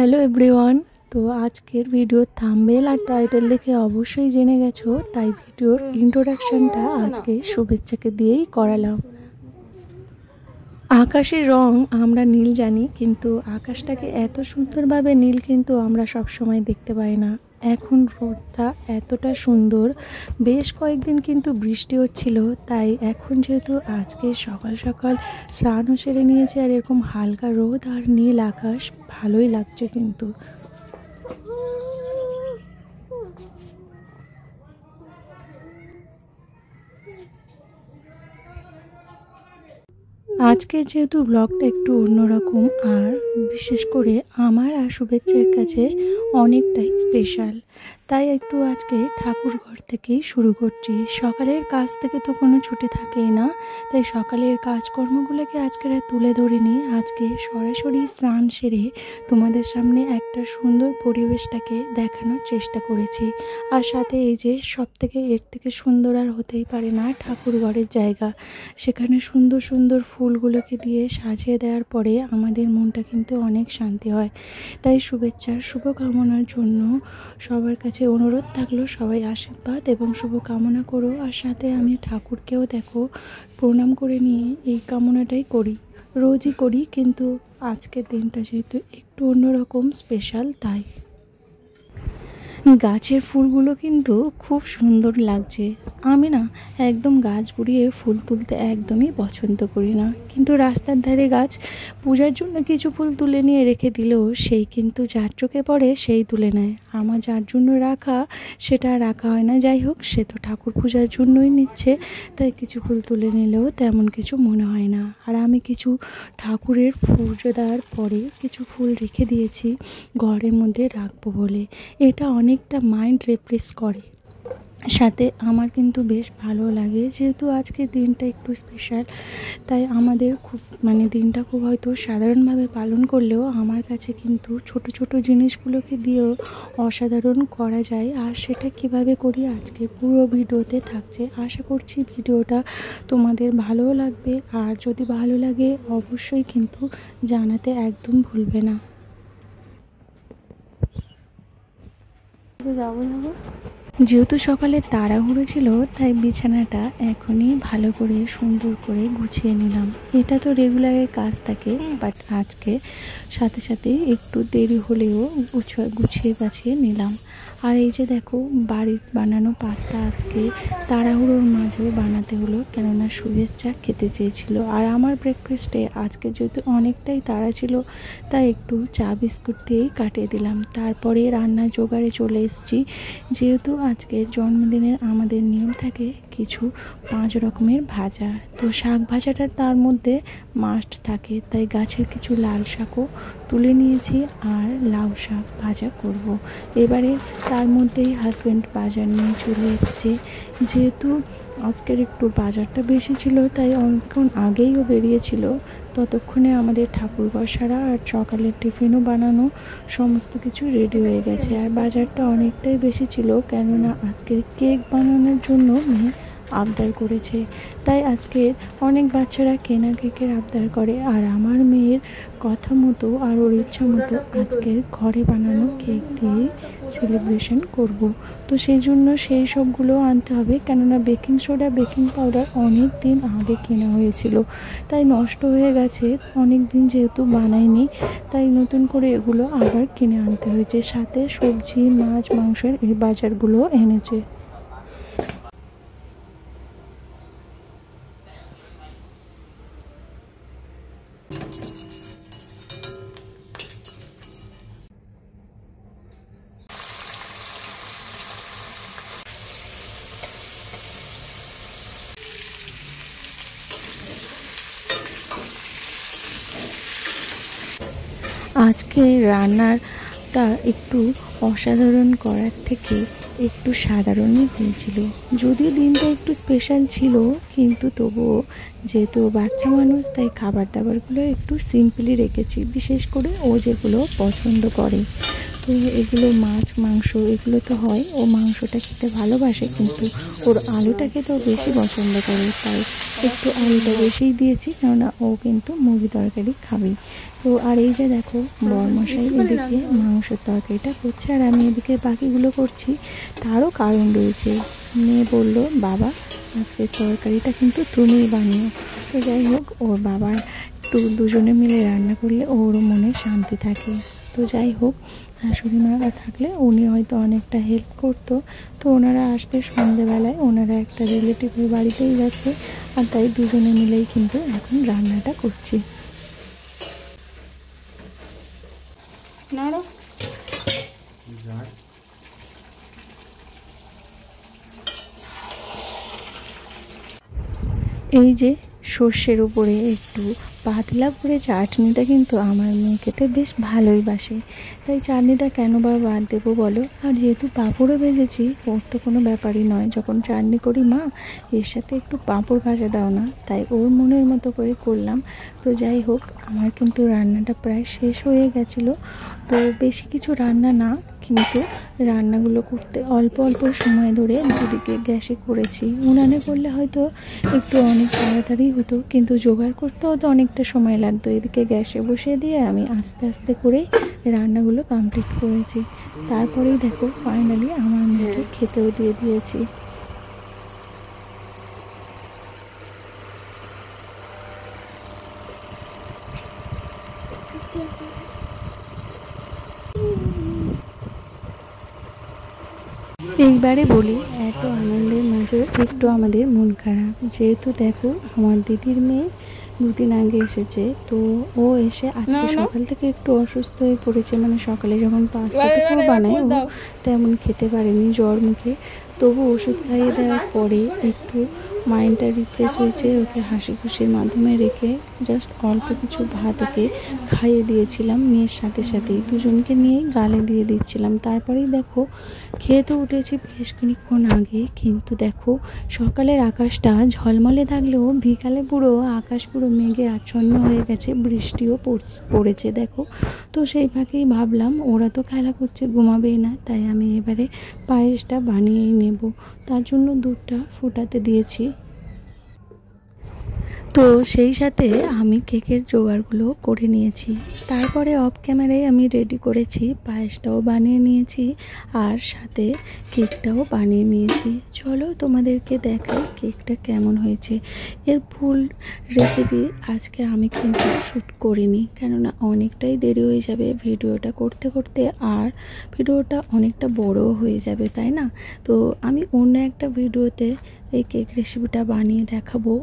Hello everyone. তো আজকের ভিডিওর থাম্বনেল আর টাইটেল দেখে অবশ্যই জেনে গেছো, তাই ভিডিওর ইন্ট্রোডাকশনটা আজকে শুভেচ্ছাকে দিয়েই করালাম। আকাশের রং আমরা নীল জানি, কিন্তু আকাশটাকে এত সুন্দরভাবে নীল কিন্তু আমরা সব সময় দেখতে পাই না। এখন রোদটা এতটা সুন্দর, বেশ কয়েকদিন কিন্তু বৃষ্টি হচ্ছিল, তাই এখন যেহেতু আজকে সকাল সকাল স্নানও সেরে নিয়েছে আর এরকম হালকা রোদ আর নীল আকাশ, ভালোই লাগছে কিন্তু। আজকে যেহেতু ব্লগটা একটু অন্যরকম, আর বিশেষ করে আমার আর শুভেচ্ছার কাছে অনেকটাই স্পেশাল, তাই একটু আজকে ঠাকুর ঘর থেকেই শুরু করছি। সকালের কাজ থেকে তো কোনো ছুটি থাকেই না, তাই সকালের কাজকর্মগুলোকে আজকে আর তুলে ধরিনি। আজকে সরাসরি স্নান সেরে তোমাদের সামনে একটা সুন্দর পরিবেশটাকে দেখানোর চেষ্টা করেছি। আর সাথে এই যে সব থেকে এর থেকে সুন্দর আর হতেই পারে না ঠাকুর ঘরের জায়গা, সেখানে সুন্দর সুন্দর ফুলগুলোকে দিয়ে সাজিয়ে দেওয়ার পরে আমাদের মনটা কিন্তু অনেক শান্তি হয়। তাই শুভেচ্ছার শুভকামনার জন্য সবার কাছে অনুরোধ থাকলো, সবাই আশীর্বাদ এবং শুভকামনা করো। আর সাথে আমি ঠাকুরকেও দেখো প্রণাম করে নিয়ে এই কামনাটাই করি, রোজই করি, কিন্তু আজকের দিনটা যেহেতু একটু অন্যরকম স্পেশাল, তাই। গাছের ফুলগুলো কিন্তু খুব সুন্দর লাগছে। আমি না একদম গাছ গুড়িয়ে ফুল তুলতে একদমই পছন্দ করি না, কিন্তু রাস্তার ধারে গাছ পূজার জন্য কিছু ফুল তুলে নিয়ে রেখে দিলেও সেই কিন্তু যার চোখে পড়ে সেই তুলে নেয়। আমার যার জন্য রাখা সেটা রাখা হয় না। যাই হোক, সে তো ঠাকুর পূজার জন্যই নিচ্ছে, তাই কিছু ফুল তুলে নিলেও তেমন কিছু মনে হয় না। আর আমি কিছু ঠাকুরের পুজো দেওয়ার পরে কিছু ফুল রেখে দিয়েছি ঘরের মধ্যে রাখবো বলে। এটা অনেকটা মাইন্ড রিফ্রেশ করে, সাথে আমার কিন্তু বেশ ভালো লাগে। যেহেতু আজকের দিনটা একটু স্পেশাল, তাই আমাদের খুব দিনটা খুব হয়তো সাধারণভাবে পালন করলেও আমার কাছে কিন্তু ছোট ছোট জিনিসগুলোকে দিয়েও অসাধারণ করা যায়। আর সেটা কিভাবে করি আজকে পুরো ভিডিওতে থাকছে। আশা করছি ভিডিওটা তোমাদের ভালোও লাগবে, আর যদি ভালো লাগে অবশ্যই কিন্তু জানাতে একদম ভুলবে না। যেহেতু সকালে তাড়াহুড়ো ছিল, তাই বিছানাটা এখনই ভালো করে সুন্দর করে গুছিয়ে নিলাম। এটা তো রেগুলারের কাজ থাকে, বাট আজকে সাথে সাথে একটু দেরি হলেও গুছিয়ে গাছিয়ে নিলাম। আর এই যে দেখো, বাড়ির বানানো পাস্তা আজকে তাড়াহুড়োর মাঝেও বানাতে হলো, কেননা শুভেচ্ছা খেতে চেয়েছিল। আর আমার ব্রেকফাস্টে আজকে যেহেতু অনেকটাই তাড়া ছিল, তাই একটু চা বিস্কুট দিয়েই কাটিয়ে দিলাম। তারপরে রান্না জোগাড়ে চলে এসেছি। যেহেতু আজকের জন্মদিনের আমাদের নিয়ম থাকে কিছু 5 রকমের ভাজা, তো শাক ভাজাটা তার মধ্যে মাস্ট থাকে, তাই গাছের কিছু লাল শাকও তুলে নিয়েছি আর লাউ শাক ভাজা করব। এবারে তার মধ্যেই হাজব্যান্ড বাজার নিয়ে চলে এসছে। যেহেতু আজকের একটু বাজারটা বেশি ছিল, তাই অনেকক্ষণ আগেইও বেরিয়েছিল। ততক্ষণে আমাদের ঠাকুরঘর সারা আর সকালের টিফিনও বানানো সমস্ত কিছু রেডি হয়ে গেছে। আর বাজারটা অনেকটাই বেশি ছিল, কেননা আজকের কেক বানানোর জন্য মেয়ে আবদার করেছে, তাই আজকে অনেক বাচ্চারা কেনা কেকের আবদার করে। আর আমার মেয়ের কথা মতো আর ওর ইচ্ছা মতো আজকের ঘরে বানানো কেক দিয়ে সেলিব্রেশন করব। তো সেই জন্য সেই সবগুলো আনতে হবে, কেননা বেকিং সোডা বেকিং পাউডার অনেক দিন আগে কেনা হয়েছিল, তাই নষ্ট হয়ে গেছে। অনেক দিন যেহেতু বানাইনি, তাই নতুন করে এগুলো আবার কিনে আনতে হয়েছে। সাথে সবজি মাছ মাংসের এই বাজারগুলো এনেছে। আজকে রান্নাটা একটু অসাধারণ করার থেকে একটু সাধারণই হয়েছিল। যদিও দিনটা একটু স্পেশাল ছিল, কিন্তু তবুও যেহেতু বাচ্চা মানুষ, তাই খাবার দাবারগুলো একটু সিম্পলি রেখেছি। বিশেষ করে ও যেগুলো পছন্দ করে, তো এগুলো মাছ মাংস এগুলো তো হয়, ও মাংসটা খেতে ভালোবাসে, কিন্তু ওর আলুটা খেতেও বেশি পছন্দ করে, তাই একটু আলুটা বেশিই দিয়েছি, কেননা ও কিন্তু মুরগি তরকারি খাবেই। তো আর এই যে দেখো বরমশাই এদিকে মাংসের তরকারিটা করছে আর আমি এদিকে বাকিগুলো করছি। তারও কারণ রয়েছে। মেয়ে বলল, বাবা আজকের তরকারিটা কিন্তু তুমিই বানিও। তো যাই হোক, ওর বাবার একটু দুজনে মিলে রান্না করলে ওরও মনে শান্তি থাকে। তো যাই হোক, শাশুড়ি মারা থাকলে উনি হয়তো অনেকটা হেল্প করতো। তো ওনারা আসবে সন্ধেবেলায়, ওনারা একটা রিলেটিভের বাড়িতেই গেছে, আর তাই দুজনে মিলেই কিন্তু এখন রান্নাটা করছি। এই যে সর্ষের উপরে একটু পাতলা করে চাটনিটা কিন্তু আমার মেয়ে খেতে বেশ ভালোই বাসে, তাই চাটনিটা কেন বা বাদ দেবো বলো। আর যেহেতু পাঁপড়ও ভেজেছি, ওর তো কোনো ব্যাপারই নয়, যখন চাটনি করি মা এর সাথে একটু পাঁপড় ভাজা দাও না, তাই ওর মনের মতো করে করলাম। তো যাই হোক, আমার কিন্তু রান্নাটা প্রায় শেষ হয়ে গেছিলো। তো বেশি কিছু রান্না না, কিন্তু রান্নাগুলো করতে অল্প অল্প সময় ধরে দুদিকে গ্যাসে করেছি। উনানে করলে হয়তো একটু অনেক তাড়াতাড়ি হতো, কিন্তু জোগাড় করতেও তো অনেকটা সময় লাগতো। এদিকে গ্যাসে বসিয়ে দিয়ে আমি আস্তে আস্তে করেই রান্নাগুলো কমপ্লিট করেছি। তারপরেই দেখো ফাইনালি আমার মেয়েকে খেতেও দিয়ে দিয়েছি। এইবারে বলি, এত আনন্দের মাঝেও একটু আমাদের মন খারাপ, যেহেতু দেখো আমার দিদির মেয়ে দুদিন আগে এসেছে। তো ও এসে আজকে সকাল থেকে একটু অসুস্থ হয়ে পড়েছে, মানে সকালে যখন পাস্তা টুকু বানায় ও তেমন খেতে পারেনি, জ্বর মুখে। তবু ওষুধ খাইয়ে দেওয়ার পরে একটু মাইন্ডটা রিফ্রেশ হয়েছে। ওকে হাসি খুশির মাধ্যমে রেখে জাস্ট অল্প কিছু ভাত ওকে খাইয়ে দিয়েছিলাম। মেয়ের সাথে সাথেই দুজনকে নিয়েই গালে দিয়ে দিচ্ছিলাম। তারপরেই দেখো খেয়ে তো উঠেছি বেশ খানিকক্ষণ আগে, কিন্তু দেখো সকালের আকাশটা ঝলমলে থাকলেও বিকালে পুরো আকাশ পুরো মেঘে আচ্ছন্ন হয়ে গেছে, বৃষ্টিও পড়েছে দেখো। তো সেই ফাঁকেই ভাবলাম ওরা তো খেলা করছে, ঘুমাবেই না, তাই আমি এবারে পায়েসটা বানিয়েই নেব। তার জন্য দুধটা ফোটাতে দিয়েছি। তো সেই সাথে আমি কেকের জোগাড়গুলো করে নিয়েছি। তারপরে অফ ক্যামেরায় আমি রেডি করেছি, পায়েসটাও বানিয়ে নিয়েছি আর সাথে কেকটাও বানিয়ে নিয়েছি। চলো তোমাদেরকে দেখাই কেকটা কেমন হয়েছে। এর ফুল রেসিপি আজকে আমি কিন্তু শ্যুট করিনি, কেননা অনেকটাই দেরি হয়ে যাবে ভিডিওটা করতে করতে, আর ভিডিওটা অনেকটা বড় হয়ে যাবে, তাই না? তো আমি অন্য একটা ভিডিওতে এই কেক রেসিপিটা বানিয়ে দেখাবো।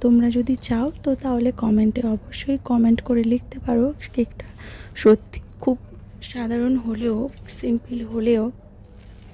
তোমরা যদি চাও তো তাহলে কমেন্টে অবশ্যই কমেন্ট করে লিখতে পারো। কেকটা সত্যি খুব সাধারণ হলেও, সিম্পল হলেও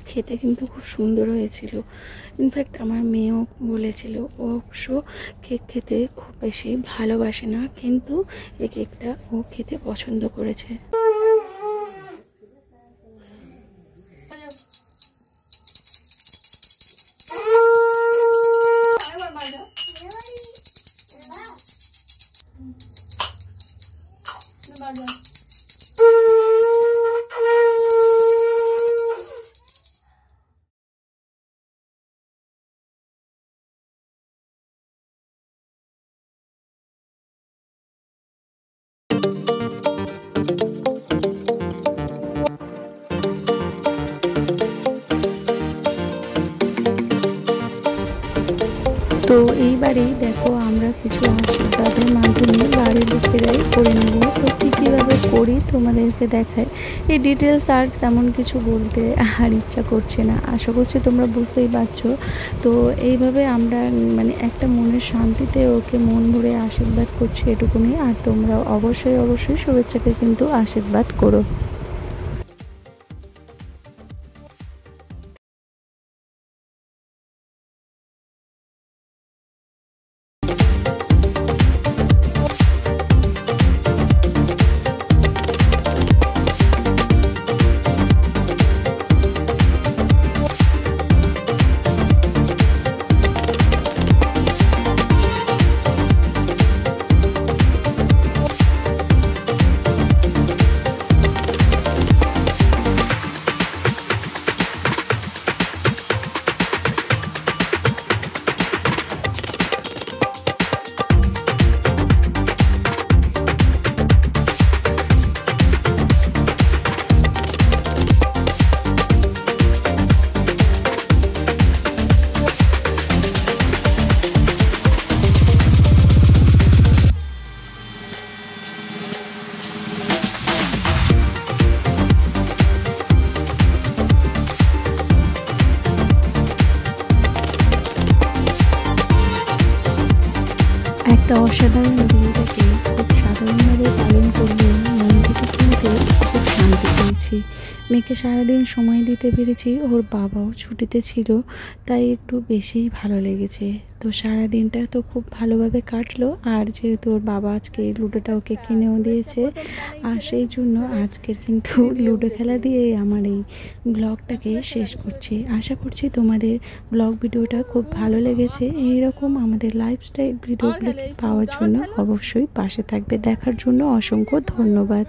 খেতে কিন্তু খুব সুন্দর হয়েছিল। ইনফ্যাক্ট আমার মেয়েও বলেছিল, ও অবশ্য কেক খেতে খুব বেশি ভালোবাসে না, কিন্তু এই কেকটা ও খেতে পছন্দ করেছে। তো এইবারেই দেখো আমরা কিছু আশীর্বাদের মাধ্যমে বাড়ির লোকেরাই করে নেব। তো কীভাবে করি তোমাদেরকে দেখায়। এই ডিটেলস আর তেমন কিছু বলতে আর ইচ্ছা করছে না, আশা করছি তোমরা বুঝতেই পারছো। তো এইভাবে আমরা মানে একটা মনের শান্তিতে ওকে মন ভরে আশীর্বাদ করছি, এটুকুনি। আর তোমরাও অবশ্যই অবশ্যই শুভেচ্ছাকে কিন্তু আশীর্বাদ করো। একটা অসাধারণ দিনটাকে খুব সাধারণভাবে পালন করলে মন থেকে কিন্তু খুব শান্তি পেয়েছি। মেয়েকে সারাদিন সময় দিতে পেরেছি, ওর বাবাও ছুটিতে ছিল, তাই একটু বেশিই ভালো লেগেছে। তো সারা দিনটা তো খুব ভালোভাবে কাটলো। আর যেহেতু ওর বাবা আজকে লুডোটা ওকে কিনেও দিয়েছে, আর সেই জন্য আজকের কিন্তু লুডো খেলা দিয়েই আমার এই ব্লগটাকে শেষ করছি। আশা করছি তোমাদের ব্লগ ভিডিওটা খুব ভালো লেগেছে। এইরকম আমাদের লাইফস্টাইল ভিডিওগুলো পাওয়ার জন্য অবশ্যই পাশে থাকবে। দেখার জন্য অসংখ্য ধন্যবাদ।